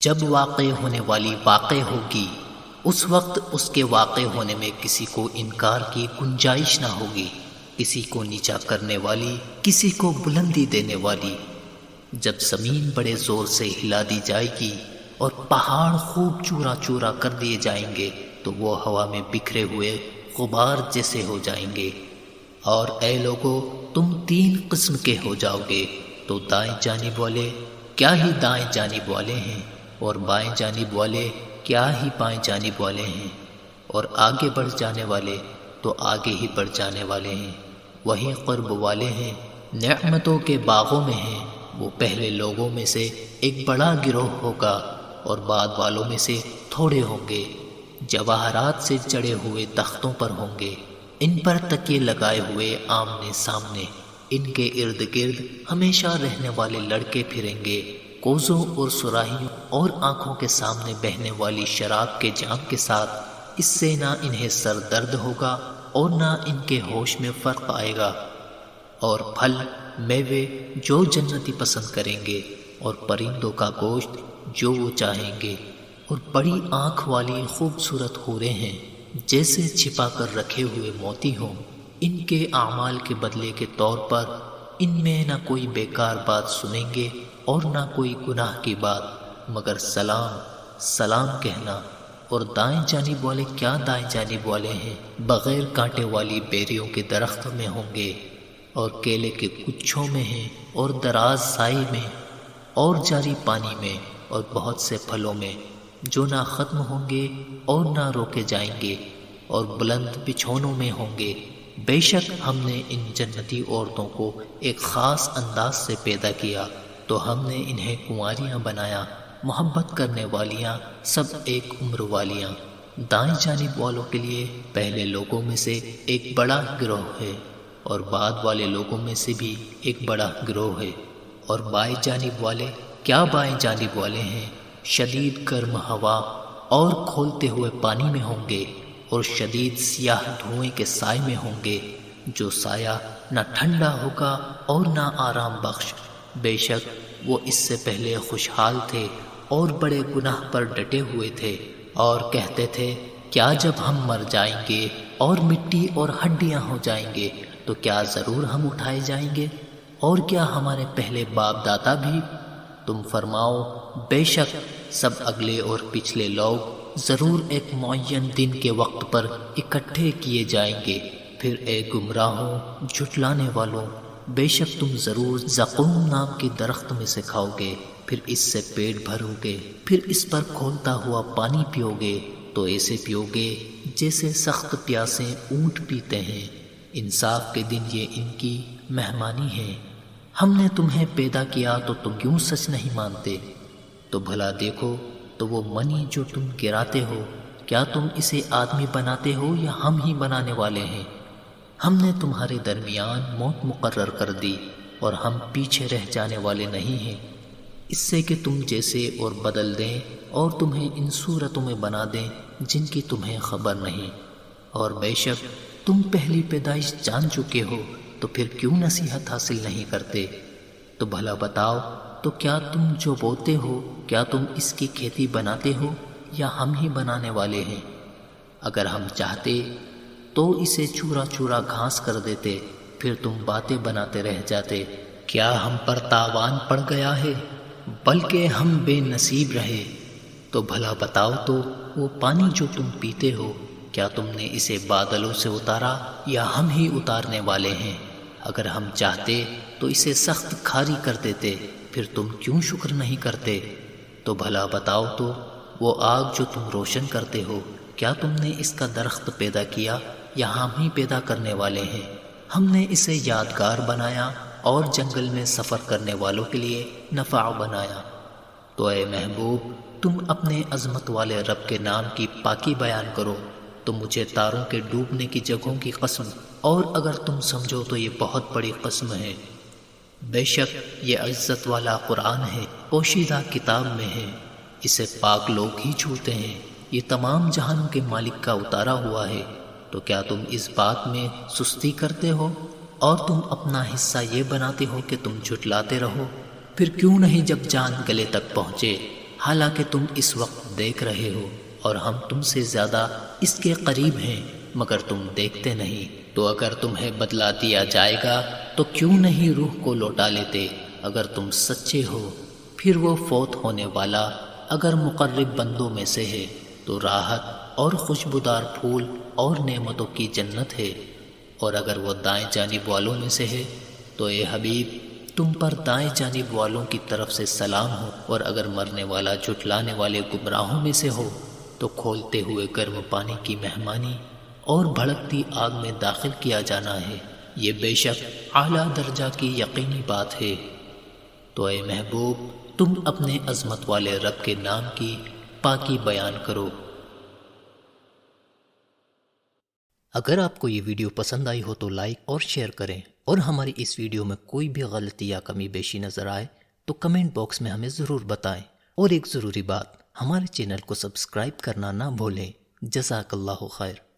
جب واقع ہونے والی واقع ہوگی اس وقت اس کے واقع ہونے میں کسی کو انکار کی گنجائش نہ ہوگی، کسی کو نیچا کرنے والی، کسی کو بلندی دینے والی۔ جب زمین بڑے زور سے ہلا دی جائے گی اور پہاڑ خوب چورا چورا کر دیے جائیں گے تو وہ ہوا میں بکھرے ہوئے غبار جیسے ہو جائیں گے۔ اور اے لوگو، تم تین قسم کے ہو جاؤ گے، تو دائیں جانب والے کیا ہی دائیں جانب والے ہیں، اور بائیں جانب والے کیا ہی بائیں جانب والے ہیں، اور آگے بڑھ جانے والے تو آگے ہی بڑھ جانے والے ہیں۔ وہی قرب والے ہیں، نعمتوں کے باغوں میں ہیں۔ وہ پہلے لوگوں میں سے ایک بڑا گروہ ہوگا اور بعد والوں میں سے تھوڑے ہوں گے۔ جواہرات سے جڑے ہوئے تختوں پر ہوں گے، ان پر تکیے لگائے ہوئے آمنے سامنے۔ ان کے ارد گرد ہمیشہ رہنے والے لڑکے پھریں گے، کوزوں اور سراہیوں اور آنکھوں کے سامنے بہنے والی شراب کے جام کے ساتھ۔ اس سے نہ انہیں سر درد ہوگا اور نہ ان کے ہوش میں فرق آئے گا۔ اور پھل میوے جو جنتی پسند کریں گے، اور پرندوں کا گوشت جو وہ چاہیں گے، اور بڑی آنکھ والی خوبصورت حوریں ہیں جیسے چھپا کر رکھے ہوئے موتی ہوں۔ ان کے اعمال کے بدلے کے طور پر ان میں نہ کوئی بیکار بات سنیں گے اور نہ کوئی گناہ کی بات، مگر سلام سلام کہنا۔ اور دائیں جانب والے کیا دائیں جانب والے ہیں، بغیر کانٹے والی بیریوں کے درخت میں ہوں گے، اور کیلے کے گچھوں میں ہیں، اور دراز سائے میں، اور جاری پانی میں، اور بہت سے پھلوں میں جو نہ ختم ہوں گے اور نہ روکے جائیں گے، اور بلند بچھونوں میں ہوں گے۔ بے شک ہم نے ان جنتی عورتوں کو ایک خاص انداز سے پیدا کیا، تو ہم نے انہیں کنواریاں بنایا، محبت کرنے والیاں، سب ایک عمر والیاں۔ دائیں جانب والوں کے لیے پہلے لوگوں میں سے ایک بڑا گروہ ہے، اور بعد والے لوگوں میں سے بھی ایک بڑا گروہ ہے۔ اور بائیں جانب والے کیا بائیں جانب والے ہیں، شدید گرم ہوا اور کھولتے ہوئے پانی میں ہوں گے، اور شدید سیاہ دھوئیں کے سائے میں ہوں گے، جو سایہ نہ ٹھنڈا ہوگا اور نہ آرام بخش۔ بے شک وہ اس سے پہلے خوشحال تھے اور بڑے گناہ پر ڈٹے ہوئے تھے، اور کہتے تھے کیا جب ہم مر جائیں گے اور مٹی اور ہڈیاں ہو جائیں گے تو کیا ضرور ہم اٹھائے جائیں گے، اور کیا ہمارے پہلے باپ دادا بھی؟ تم فرماؤ بے شک سب اگلے اور پچھلے لوگ ضرور ایک معین دن کے وقت پر اکٹھے کیے جائیں گے۔ پھر اے گمراہوں، جھٹلانے والوں، بے شک تم ضرور زقوم نام کی درخت میں سے کھاؤ گے، پھر اس سے پیٹ بھرو گے، پھر اس پر کھولتا ہوا پانی پیو گے، تو ایسے پیو گے جیسے سخت پیاسے اونٹ پیتے ہیں۔ انصاف کے دن یہ ان کی مہمانی ہے۔ ہم نے تمہیں پیدا کیا تو تم کیوں سچ نہیں مانتے؟ تو بھلا دیکھو تو وہ منی جو تم گراتے ہو، کیا تم اسے آدمی بناتے ہو یا ہم ہی بنانے والے ہیں؟ ہم نے تمہارے درمیان موت مقرر کر دی، اور ہم پیچھے رہ جانے والے نہیں ہیں، اس سے کہ تم جیسے اور بدل دیں اور تمہیں ان صورتوں میں بنا دیں جن کی تمہیں خبر نہیں۔ اور بے شک تم پہلی پیدائش جان چکے ہو، تو پھر کیوں نصیحت حاصل نہیں کرتے؟ تو بھلا بتاؤ تو کیا تم جو بوتے ہو، کیا تم اس کی کھیتی بناتے ہو یا ہم ہی بنانے والے ہیں؟ اگر ہم چاہتے تو اسے چورا چورا گھاس کر دیتے، پھر تم باتیں بناتے رہ جاتے۔ کیا ہم پر تاوان پڑ گیا ہے؟ بلکہ ہم بے نصیب رہے۔ تو بھلا بتاؤ تو وہ پانی جو تم پیتے ہو، کیا تم نے اسے بادلوں سے اتارا یا ہم ہی اتارنے والے ہیں؟ اگر ہم چاہتے تو اسے سخت کھاری کر دیتے، پھر تم کیوں شکر نہیں کرتے؟ تو بھلا بتاؤ تو وہ آگ جو تم روشن کرتے ہو، کیا تم نے اس کا درخت پیدا کیا یا ہم ہی پیدا کرنے والے ہیں؟ ہم نے اسے یادگار بنایا اور جنگل میں سفر کرنے والوں کے لیے نفع بنایا۔ تو اے محبوب، تم اپنے عظمت والے رب کے نام کی پاکی بیان کرو، تو مجھے تاروں کے ڈوبنے کی جگہوں کی قسم، اور اگر تم سمجھو تو یہ بہت بڑی قسم ہے۔ بے شک یہ عزت والا قرآن ہے، پوشیدہ کتاب میں ہے، اسے پاک لوگ ہی چھوتے ہیں، یہ تمام جہانوں کے مالک کا اتارا ہوا ہے۔ تو کیا تم اس بات میں سستی کرتے ہو، اور تم اپنا حصہ یہ بناتے ہو کہ تم جھٹلاتے رہو؟ پھر کیوں نہیں جب جان گلے تک پہنچے حالانکہ تم اس وقت دیکھ رہے ہو اور ہم تم سے زیادہ اس کے قریب ہیں مگر تم دیکھتے نہیں۔ تو اگر تمہیں بدلہ دیا جائے گا تو کیوں نہیں روح کو لوٹا لیتے؟ اگر تم سچے ہو پھر وہ فوت ہونے والا اگر مقرب بندوں میں سے ہے تو راحت اور خوشبودار پھول اور نعمتوں کی جنت ہے، اور اگر وہ دائیں جانب والوں میں سے ہے تو اے حبیب تم پر دائیں جانب والوں کی طرف سے سلام ہو، اور اگر مرنے والا جھٹلانے والے گمراہوں میں سے ہو تو کھولتے ہوئے گرم پانی کی مہمانی اور بھڑکتی آگ میں داخل کیا جانا ہے۔ یہ بے شک اعلیٰ درجہ کی یقینی بات ہے۔ تو اے محبوب تم اپنے عظمت والے رب کے نام کی پاکی بیان کرو۔ اگر آپ کو یہ ویڈیو پسند آئی ہو تو لائک اور شیئر کریں، اور ہماری اس ویڈیو میں کوئی بھی غلطی یا کمی بیشی نظر آئے تو کمنٹ باکس میں ہمیں ضرور بتائیں، اور ایک ضروری بات، ہمارے چینل کو سبسکرائب کرنا نہ بھولیں۔ جزاک اللہ خیر۔